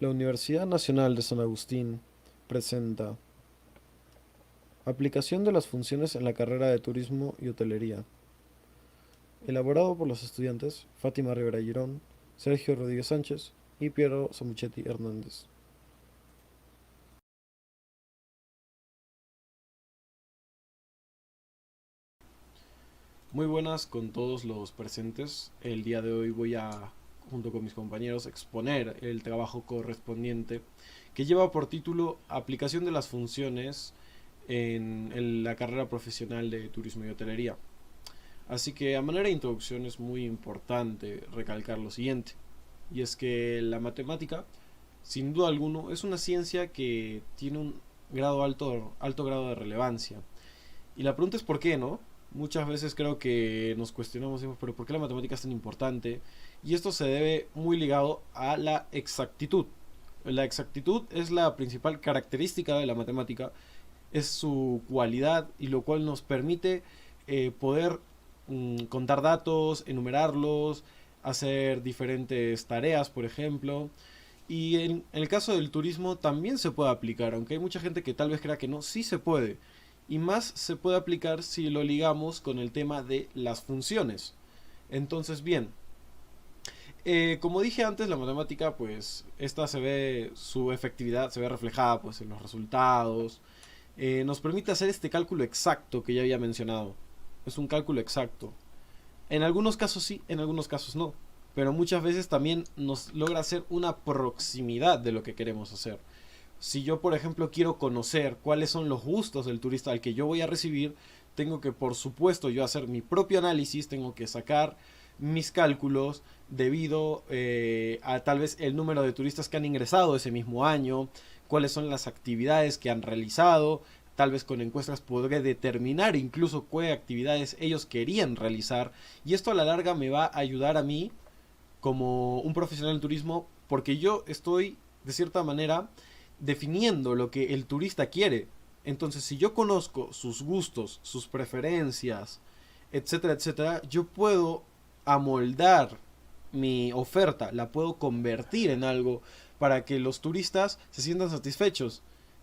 La Universidad Nacional de San Agustín presenta Aplicación de las funciones en la carrera de Turismo y Hotelería, elaborado por los estudiantes Fátima Rivera Girón, Sergio Rodríguez Sánchez y Piero Samuchetti Hernández. Muy buenas con todos los presentes. El día de hoy voy a, junto con mis compañeros, exponer el trabajo correspondiente que lleva por título Aplicación de las funciones en la carrera profesional de Turismo y Hotelería. Así que a manera de introducción es muy importante recalcar lo siguiente, y es que la matemática, sin duda alguno, es una ciencia que tiene un alto grado de relevancia. Y la pregunta es ¿por qué, no? Muchas veces creo que nos cuestionamos, pero ¿por qué la matemática es tan importante? Y esto se debe muy ligado a la exactitud. La exactitud es la principal característica de la matemática, es su cualidad y lo cual nos permite poder contar datos, enumerarlos, hacer diferentes tareas, por ejemplo. Y en el caso del turismo también se puede aplicar, aunque hay mucha gente que tal vez crea que no, sí se puede. Y más se puede aplicar si lo ligamos con el tema de las funciones. Entonces, bien, como dije antes, la matemática, pues, esta se ve, su efectividad se ve reflejada, pues, en los resultados. Nos permite hacer este cálculo exacto que ya había mencionado. Es un cálculo exacto. En algunos casos sí, en algunos casos no. Pero muchas veces también nos logra hacer una proximidad de lo que queremos hacer. Si yo, por ejemplo, quiero conocer cuáles son los gustos del turista al que yo voy a recibir, tengo que, por supuesto, yo hacer mi propio análisis, tengo que sacar mis cálculos debido a tal vez el número de turistas que han ingresado ese mismo año, cuáles son las actividades que han realizado, tal vez con encuestas podré determinar incluso qué actividades ellos querían realizar y esto a la larga me va a ayudar a mí como un profesional del turismo porque yo estoy de cierta manera definiendo lo que el turista quiere. Entonces, si yo conozco sus gustos, sus preferencias, etcétera, etcétera, yo puedo amoldar mi oferta, la puedo convertir en algo para que los turistas se sientan satisfechos.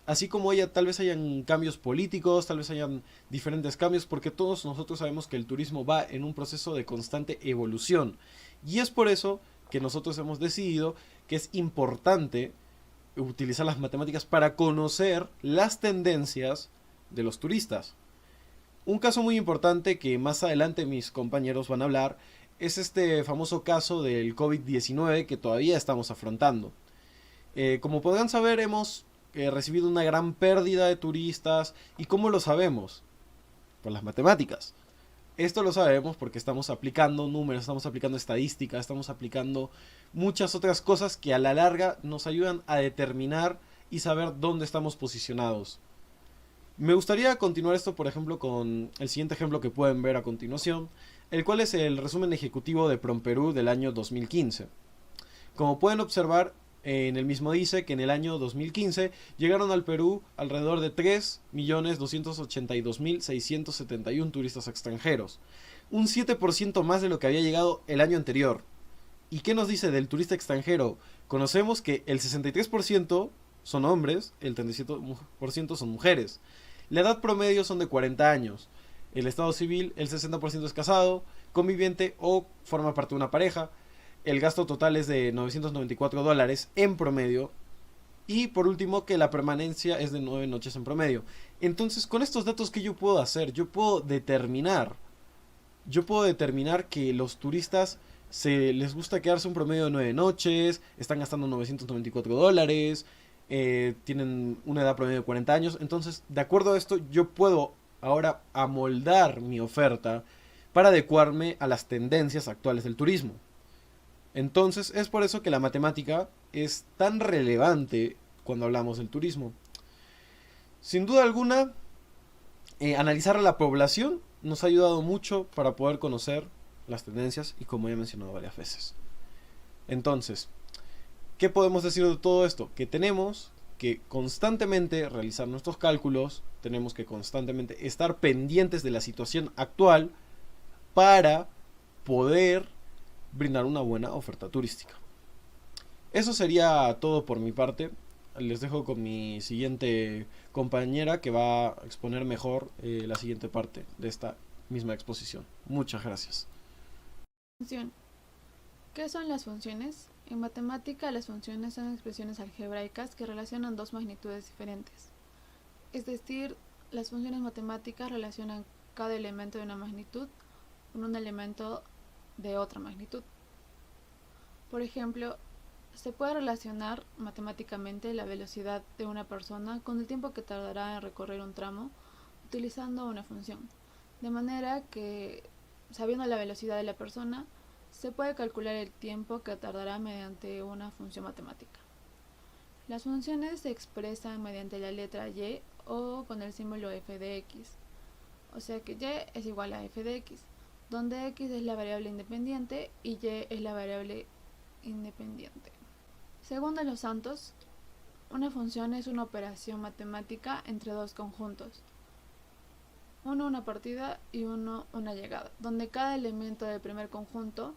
Así como haya, tal vez hayan cambios políticos, tal vez hayan diferentes cambios, porque todos nosotros sabemos que el turismo va en un proceso de constante evolución. Y es por eso que nosotros hemos decidido que es importante utilizar las matemáticas para conocer las tendencias de los turistas. Un caso muy importante que más adelante mis compañeros van a hablar es este famoso caso del COVID-19 que todavía estamos afrontando. Como podrán saber, hemos recibido una gran pérdida de turistas. ¿Y cómo lo sabemos? Por las matemáticas. Esto lo sabemos porque estamos aplicando números, estamos aplicando estadísticas, estamos aplicando muchas otras cosas que a la larga nos ayudan a determinar y saber dónde estamos posicionados. Me gustaría continuar esto, por ejemplo, con el siguiente ejemplo que pueden ver a continuación, el cual es el resumen ejecutivo de PROMPERÚ del año 2015. Como pueden observar, en el mismo dice que en el año 2015 llegaron al Perú alrededor de 3.282.671 turistas extranjeros, un 7% más de lo que había llegado el año anterior. ¿Y qué nos dice del turista extranjero? Conocemos que el 63% son hombres, el 37% son mujeres. La edad promedio son de 40 años. El estado civil, el 60% es casado, conviviente o forma parte de una pareja. El gasto total es de $994 en promedio. Y por último, que la permanencia es de 9 noches en promedio. Entonces, con estos datos, ¿qué yo puedo hacer? Yo puedo determinar que los turistas se les gusta quedarse un promedio de 9 noches, están gastando $994, tienen una edad promedio de 40 años. Entonces, de acuerdo a esto, yo puedo ahora amoldar mi oferta para adecuarme a las tendencias actuales del turismo. Entonces, es por eso que la matemática es tan relevante cuando hablamos del turismo. Sin duda alguna, analizar a la población nos ha ayudado mucho para poder conocer las tendencias y como ya he mencionado varias veces. Entonces, ¿qué podemos decir de todo esto? Que tenemos que constantemente realizar nuestros cálculos, tenemos que constantemente estar pendientes de la situación actual para poder brindar una buena oferta turística. Eso sería todo por mi parte. Les dejo con mi siguiente compañera que va a exponer mejor la siguiente parte de esta misma exposición. Muchas gracias. Función. ¿Qué son las funciones? En matemática, las funciones son expresiones algebraicas que relacionan dos magnitudes diferentes. Es decir, las funciones matemáticas relacionan cada elemento de una magnitud con un elemento de otra magnitud. Por ejemplo, se puede relacionar matemáticamente la velocidad de una persona con el tiempo que tardará en recorrer un tramo utilizando una función. De manera que, sabiendo la velocidad de la persona, se puede calcular el tiempo que tardará mediante una función matemática. Las funciones se expresan mediante la letra y o con el símbolo f de x. O sea que y es igual a f de x, donde x es la variable independiente y y es la variable independiente. Según de los Santos, una función es una operación matemática entre dos conjuntos, uno una partida y uno una llegada, donde cada elemento del primer conjunto,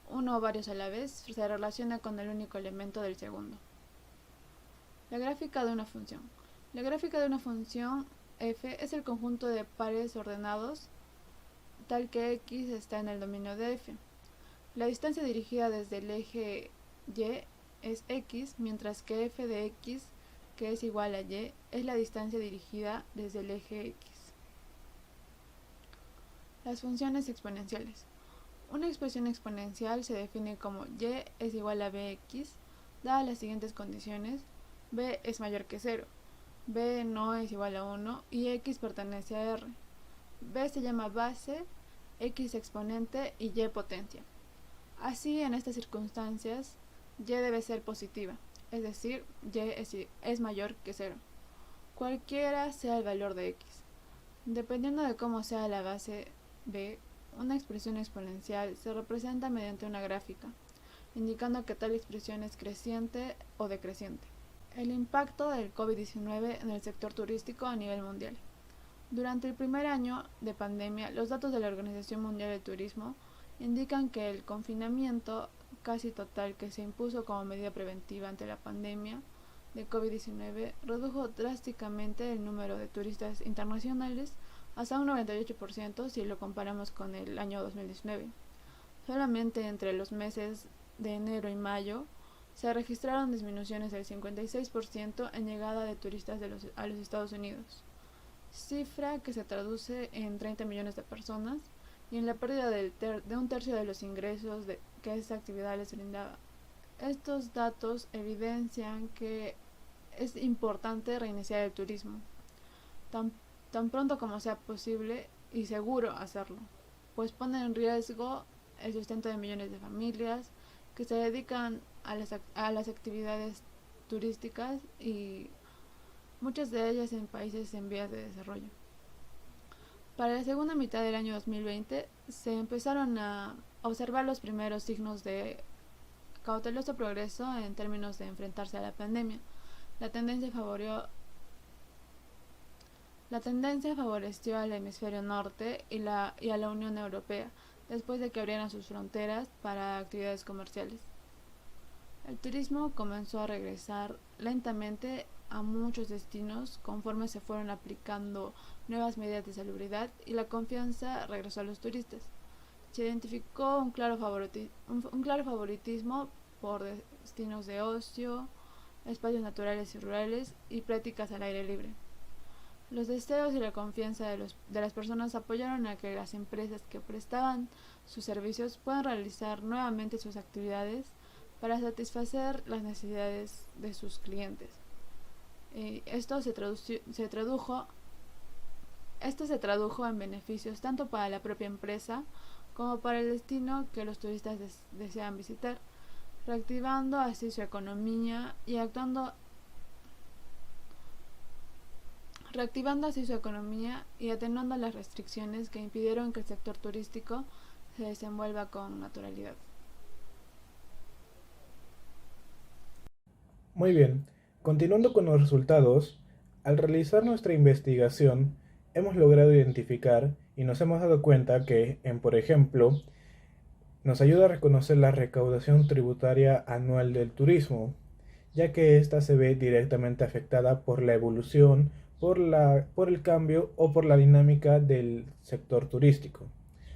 uno o varios a la vez, se relaciona con el único elemento del segundo. La gráfica de una función. La gráfica de una función f es el conjunto de pares ordenados tal que x está en el dominio de f. La distancia dirigida desde el eje y es x, mientras que f de x, que es igual a y, es la distancia dirigida desde el eje x. Las funciones exponenciales. Una expresión exponencial se define como y es igual a bx, dadas las siguientes condiciones: b es mayor que 0, b no es igual a 1 y x pertenece a R. B se llama base, x exponente y y potencia. Así, en estas circunstancias, y debe ser positiva, es decir, y es mayor que 0, cualquiera sea el valor de x. Dependiendo de cómo sea la base b, una expresión exponencial se representa mediante una gráfica, indicando que tal expresión es creciente o decreciente. El impacto del COVID-19 en el sector turístico a nivel mundial. Durante el primer año de pandemia, los datos de la Organización Mundial del Turismo indican que el confinamiento casi total que se impuso como medida preventiva ante la pandemia de COVID-19 redujo drásticamente el número de turistas internacionales hasta un 98% si lo comparamos con el año 2019. Solamente entre los meses de enero y mayo se registraron disminuciones del 56% en llegada de turistas a los Estados Unidos, cifra que se traduce en 30 millones de personas y en la pérdida de un tercio de los ingresos que esta actividad les brindaba. Estos datos evidencian que es importante reiniciar el turismo, tan, tan pronto como sea posible y seguro hacerlo, pues pone en riesgo el sustento de millones de familias que se dedican a las actividades turísticas y muchas de ellas en países en vías de desarrollo. Para la segunda mitad del año 2020 se empezaron a observar los primeros signos de cauteloso progreso en términos de enfrentarse a la pandemia. La tendencia favoreció al hemisferio norte y a la Unión Europea, después de que abrieran sus fronteras para actividades comerciales. El turismo comenzó a regresar lentamente a muchos destinos conforme se fueron aplicando nuevas medidas de salubridad y la confianza regresó a los turistas. Se identificó un claro favoritismo por destinos de ocio, espacios naturales y rurales y prácticas al aire libre. Los deseos y la confianza de las personas apoyaron a que las empresas que prestaban sus servicios puedan realizar nuevamente sus actividades para satisfacer las necesidades de sus clientes. Esto se tradujo en beneficios tanto para la propia empresa como para el destino que los turistas desean visitar, reactivando así su economía y atenuando las restricciones que impidieron que el sector turístico se desenvuelva con naturalidad. Muy bien, continuando con los resultados, al realizar nuestra investigación hemos logrado identificar y nos hemos dado cuenta que, por ejemplo, Nos ayuda a reconocer la recaudación tributaria anual del turismo, ya que ésta se ve directamente afectada por la evolución, por el cambio o por la dinámica del sector turístico.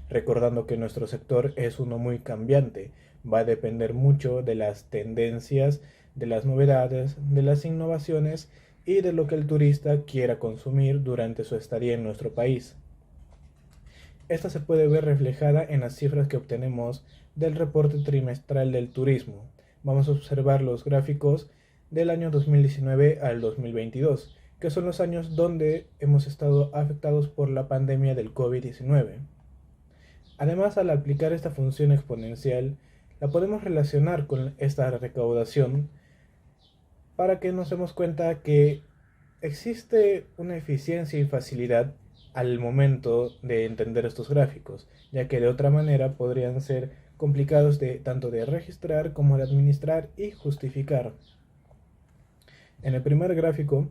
Recordando que nuestro sector es uno muy cambiante, va a depender mucho de las tendencias, de las novedades, de las innovaciones y de lo que el turista quiera consumir durante su estadía en nuestro país. Esta se puede ver reflejada en las cifras que obtenemos del reporte trimestral del turismo. Vamos a observar los gráficos del año 2019 al 2022, que son los años donde hemos estado afectados por la pandemia del COVID-19. Además, al aplicar esta función exponencial, la podemos relacionar con esta recaudación para que nos demos cuenta que existe una eficiencia y facilidad al momento de entender estos gráficos, ya que de otra manera podrían ser complicados tanto de registrar como de administrar y justificar. En el primer gráfico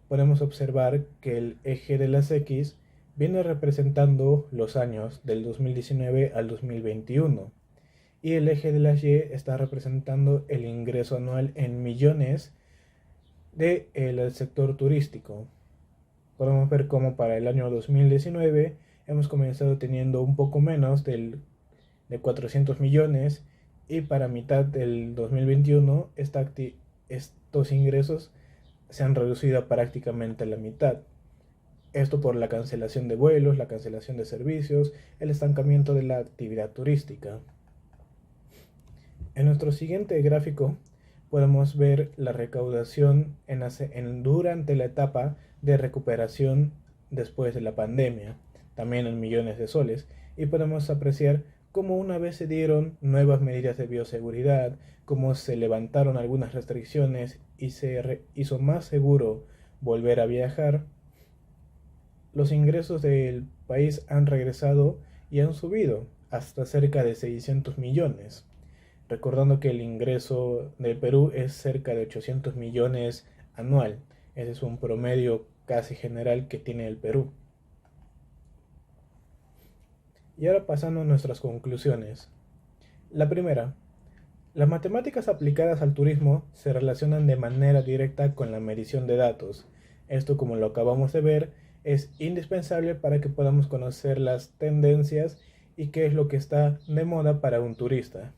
podemos observar que el eje de las X viene representando los años del 2019 al 2021 y el eje de las Y está representando el ingreso anual en millones del sector turístico. Podemos ver cómo para el año 2019 hemos comenzado teniendo un poco menos de 400 millones y para mitad del 2021 estos ingresos se han reducido a prácticamente la mitad. Esto por la cancelación de vuelos, la cancelación de servicios, el estancamiento de la actividad turística. En nuestro siguiente gráfico podemos ver la recaudación durante la etapa de recuperación después de la pandemia, también en millones de soles, y podemos apreciar cómo una vez se dieron nuevas medidas de bioseguridad, cómo se levantaron algunas restricciones y se hizo más seguro volver a viajar, los ingresos del país han regresado y han subido hasta cerca de 600 millones. Recordando que el ingreso del Perú es cerca de 800 millones anual. Ese es un promedio casi general que tiene el Perú. Y ahora pasando a nuestras conclusiones. La primera, las matemáticas aplicadas al turismo se relacionan de manera directa con la medición de datos. Esto, como lo acabamos de ver, es indispensable para que podamos conocer las tendencias y qué es lo que está de moda para un turista.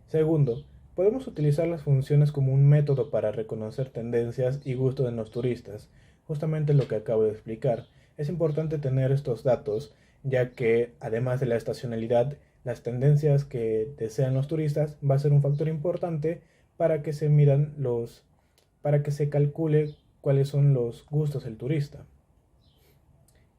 Segundo, podemos utilizar las funciones como un método para reconocer tendencias y gustos en los turistas, justamente lo que acabo de explicar. Es importante tener estos datos, ya que además de la estacionalidad, las tendencias que desean los turistas va a ser un factor importante para que para que se calcule cuáles son los gustos del turista.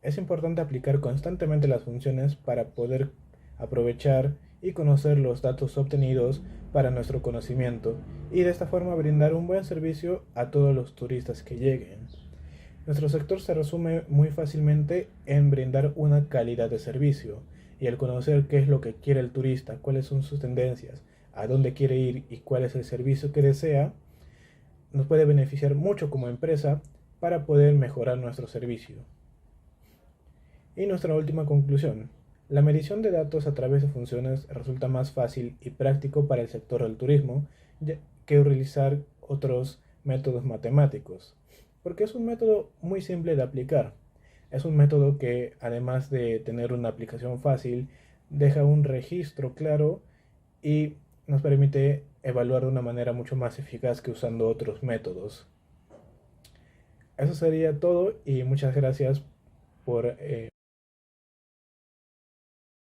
Es importante aplicar constantemente las funciones para poder aprovechar y conocer los datos obtenidos para nuestro conocimiento y de esta forma brindar un buen servicio a todos los turistas que lleguen. Nuestro sector se resume muy fácilmente en brindar una calidad de servicio y el conocer qué es lo que quiere el turista, cuáles son sus tendencias, a dónde quiere ir y cuál es el servicio que desea, nos puede beneficiar mucho como empresa para poder mejorar nuestro servicio. Y nuestra última conclusión. La medición de datos a través de funciones resulta más fácil y práctico para el sector del turismo que utilizar otros métodos matemáticos, porque es un método muy simple de aplicar. Es un método que, además de tener una aplicación fácil, deja un registro claro y nos permite evaluar de una manera mucho más eficaz que usando otros métodos. Eso sería todo y muchas gracias por